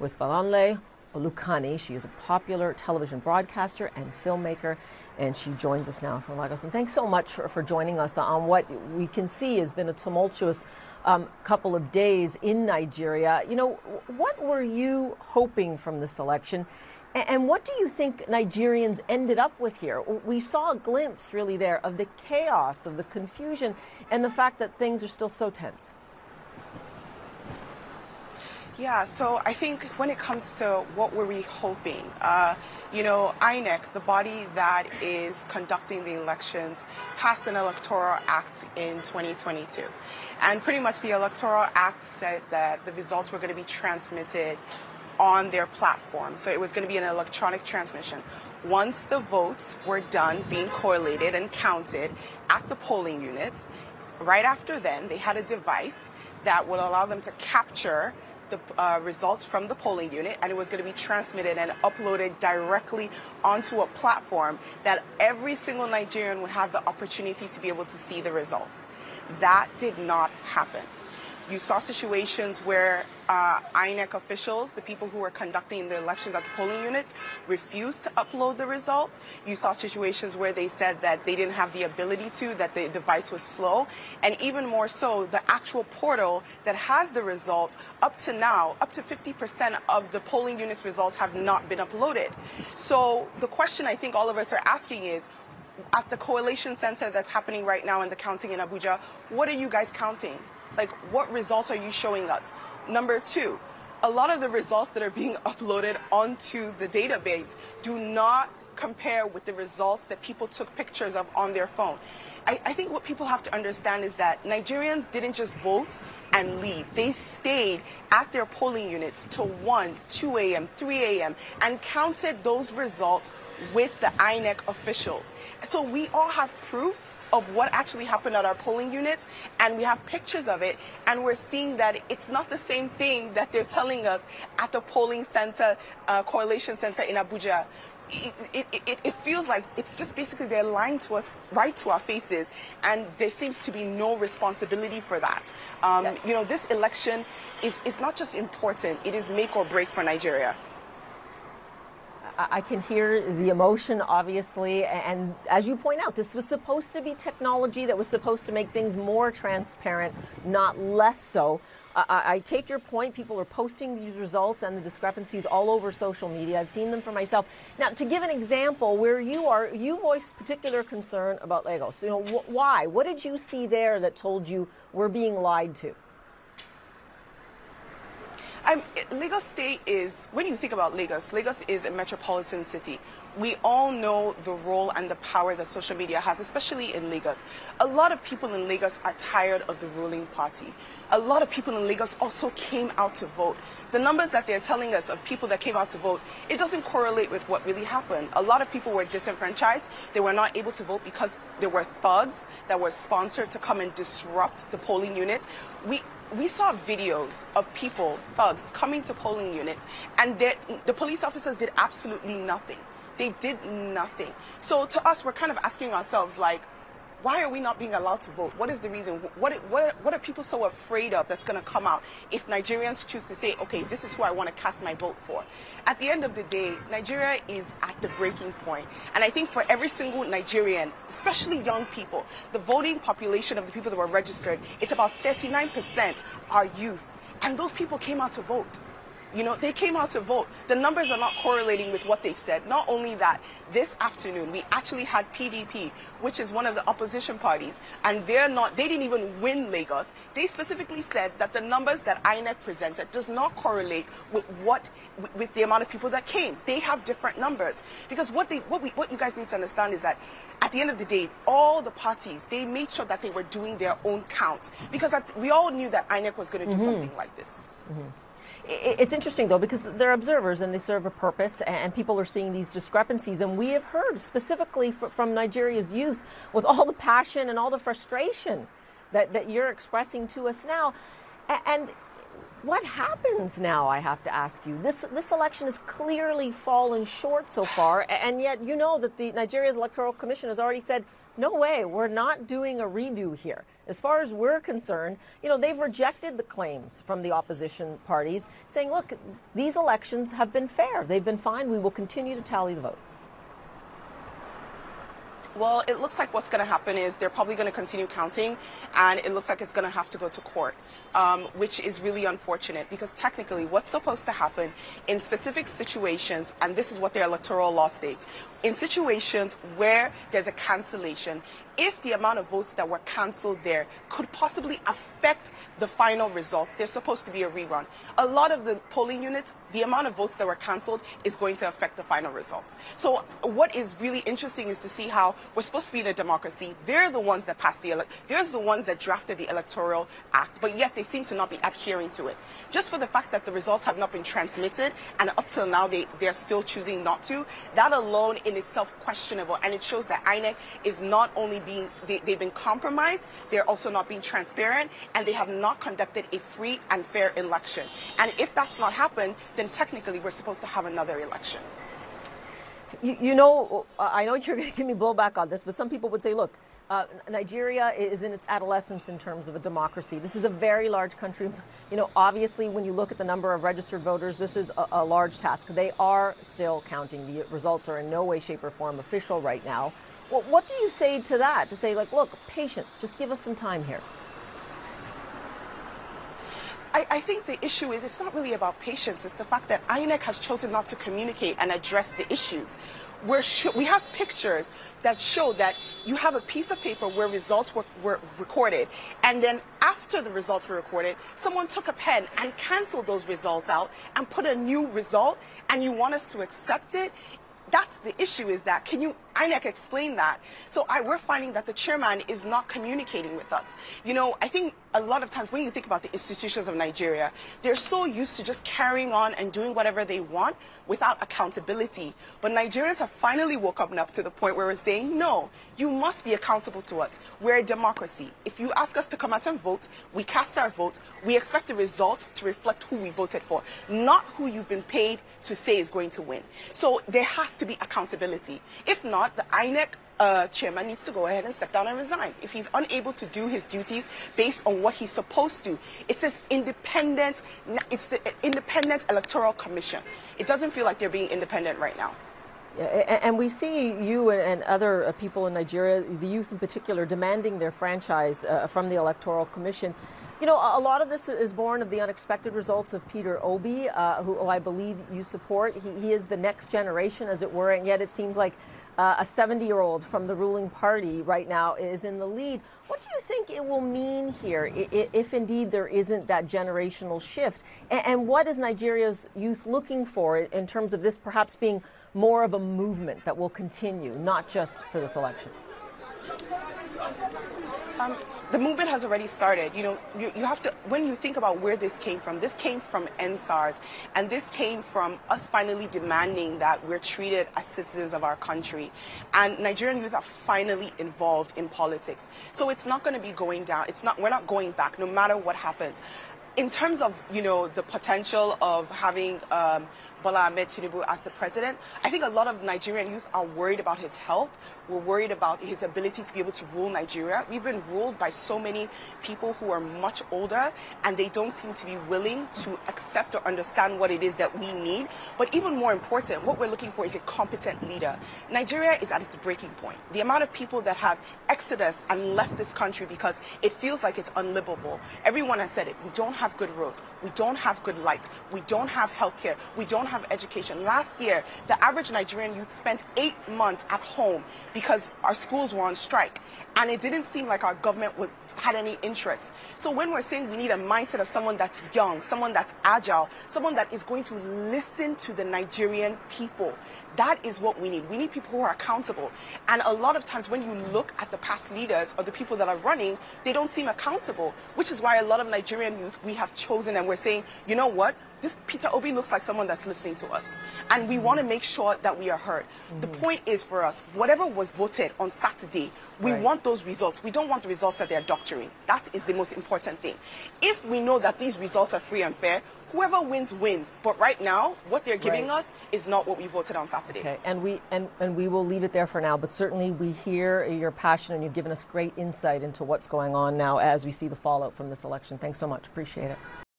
with Balanle Olukani. She is a popular television broadcaster and filmmaker, and she joins us now from Lagos. And thanks so much for joining us on what we can see has been a tumultuous couple of days in Nigeria. You know, what were you hoping from this election? And what do you think Nigerians ended up with here? We saw a glimpse, really, there of the chaos, of the confusion, and the fact that things are still so tense. Yeah, so I think when it comes to what were we hoping, you know, INEC, the body that is conducting the elections, passed an electoral act in 2022. And pretty much the electoral act said that the results were going to be transmitted on their platform. So it was going to be an electronic transmission. Once the votes were done being correlated and counted at the polling units, right after then, they had a device that would allow them to capture the results from the polling unit, and it was going to be transmitted and uploaded directly onto a platform that every single Nigerian would have the opportunity to be able to see the results. That did not happen. You saw situations where INEC officials, the people who were conducting the elections at the polling units, refused to upload the results. You saw situations where they said that they didn't have the ability to, that the device was slow. And even more so, the actual portal that has the results, up to now, up to 50% of the polling units' results have not been uploaded. So the question I think all of us are asking is, at the collation center that's happening right now in the counting in Abuja, what are you guys counting? Like, what results are you showing us? Number two, a lot of the results that are being uploaded onto the database do not compare with the results that people took pictures of on their phone. I think what people have to understand is that Nigerians didn't just vote and leave. They stayed at their polling units till 1, 2 a.m., 3 a.m. and counted those results with the INEC officials. So we all have proof of what actually happened at our polling units, and we have pictures of it, and we're seeing that it's not the same thing that they're telling us at the polling center, correlation center in Abuja. It feels like it's just basically they're lying to us right to our faces, and there seems to be no responsibility for that. You know, this election is not just important, it is make or break for Nigeria. I can hear the emotion, obviously, and as you point out, this was supposed to be technology that was supposed to make things more transparent, not less so. I take your point. People are posting these results and the discrepancies all over social media. I've seen them for myself. Now, to give an example, where you are, you voiced particular concern about Lagos. You know, why? What did you see there that told you we're being lied to? Lagos State is, when you think about Lagos, Lagos is a metropolitan city. We all know the role and the power that social media has, especially in Lagos. A lot of people in Lagos are tired of the ruling party. A lot of people in Lagos also came out to vote. The numbers that they're telling us of people that came out to vote, it doesn't correlate with what really happened. A lot of people were disenfranchised. They were not able to vote because there were thugs that were sponsored to come and disrupt the polling units. We saw videos of people, thugs, coming to polling units, and the police officers did absolutely nothing. They did nothing. So to us, we're kind of asking ourselves, like, why are we not being allowed to vote? What is the reason? What are people so afraid of that's going to come out if Nigerians choose to say, okay, this is who I want to cast my vote for? At the end of the day, Nigeria is at the breaking point. And I think for every single Nigerian, especially young people, the voting population of the people that were registered, it's about 39% are youth. And those people came out to vote. You know, they came out to vote. The numbers are not correlating with what they've said. Not only that, this afternoon, we actually had PDP, which is one of the opposition parties, and they didn't even win Lagos. They specifically said that the numbers that INEC presented does not correlate with with the amount of people that came. They have different numbers. Because what you guys need to understand is that at the end of the day, all the parties, they made sure that they were doing their own counts. Because we all knew that INEC was going to do something like this. It's interesting, though, because they're observers and they serve a purpose, and people are seeing these discrepancies. And we have heard specifically from Nigeria's youth, with all the passion and all the frustration that you're expressing to us now. And What happens now, I have to ask you? This election has clearly fallen short so far, and yet you know that the Nigeria's Electoral Commission has already said, no way, we're not doing a redo here. As far as we're concerned, you know, they've rejected the claims from the opposition parties, saying, look, these elections have been fair. They've been fine. We will continue to tally the votes. Well, it looks like what's going to happen is they're probably going to continue counting, and it looks like it's going to have to go to court, which is really unfortunate, because technically what's supposed to happen in specific situations, and this is what their electoral law states, in situations where there's a cancellation, if the amount of votes that were canceled there could possibly affect the final results, there's supposed to be a rerun. A lot of the polling units, the amount of votes that were canceled is going to affect the final results. So what is really interesting is to see how we're supposed to be in a democracy. They're the ones that passed they're the ones that drafted the Electoral Act, but yet they seem to not be adhering to it. Just for the fact that the results have not been transmitted, and up till now they're still choosing not to, that alone in itself questionable, and it shows that INEC is not only they've been compromised, they're also not being transparent, and they have not conducted a free and fair election. And if that's not happened, then technically we're supposed to have another election. You know, I know you're going to give me blowback on this, but some people would say, look, Nigeria is in its adolescence in terms of a democracy. This is a very large country. You know, obviously, when you look at the number of registered voters, this is a large task. They are still counting. The results are in no way, shape, or form official right now. Well, what do you say to that? To say, like, look, patience, just give us some time here. I think the issue is it's not really about patience. It's the fact that INEC has chosen not to communicate and address the issues. We have pictures that show that you have a piece of paper where results were recorded, and then after the results were recorded, someone took a pen and canceled those results out and put a new result, and you want us to accept it? That's the issue, is that, can you, INEC, explain that? So we're finding that the chairman is not communicating with us. You know, I think a lot of times when you think about the institutions of Nigeria, they're so used to just carrying on and doing whatever they want without accountability. But Nigerians have finally woken up to the point where we're saying, no, you must be accountable to us. We're a democracy. If you ask us to come out and vote, we cast our vote. We expect the results to reflect who we voted for, not who you've been paid to say is going to win. So there has to be accountability. If not, the INEC chairman needs to go ahead and step down and resign. If he's unable to do his duties based on what he's supposed to, it's this independent, it's the Independent Electoral Commission. It doesn't feel like they're being independent right now. And we see you and other people in Nigeria, the youth in particular, demanding their franchise from the Electoral Commission. You know, a lot of this is born of the unexpected results of Peter Obi, who I believe you support. He is the next generation, as it were, and yet it seems like a 70-year-old from the ruling party right now is in the lead. What do you think it will mean here if indeed there isn't that generational shift? And what is Nigeria's youth looking for in terms of this perhaps being more of a movement that will continue, not just for this election? The movement has already started. You know, you have to, when you think about where this came from NSARS, and this came from us finally demanding that we're treated as citizens of our country. And Nigerian youth are finally involved in politics. So it's not going to be going down. We're not going back, no matter what happens. In terms of, you know, the potential of having Bola Ahmed Tinubu as the president, I think a lot of Nigerian youth are worried about his health. We're worried about his ability to be able to rule Nigeria. We've been ruled by so many people who are much older, and they don't seem to be willing to accept or understand what it is that we need. But even more important, what we're looking for is a competent leader. Nigeria is at its breaking point. The amount of people that have exodus and left this country because it feels like it's unlivable. Everyone has said it. We don't have good roads. We don't have good light. We don't have healthcare. We don't have education. Last year, the average Nigerian youth spent 8 months at home because our schools were on strike, and it didn't seem like our government had any interest. So when we're saying we need a mindset of someone that's young, someone that's agile, someone that is going to listen to the Nigerian people, that is what we need. We need people who are accountable. And a lot of times when you look at the past leaders or the people that are running, they don't seem accountable, which is why a lot of Nigerian youth, we we have chosen and we're saying, you know what, this Peter Obi looks like someone that's listening to us. And we want to make sure that we are heard. The point is for us, whatever was voted on Saturday, we want those results. We don't want the results that they're doctoring. That is the most important thing. If we know that these results are free and fair, whoever wins, wins. But right now, what they're giving us is not what we voted on Saturday. Okay, and we will leave it there for now. But certainly we hear your passion, and you've given us great insight into what's going on now as we see the fallout from this election. Thanks so much. Appreciate it.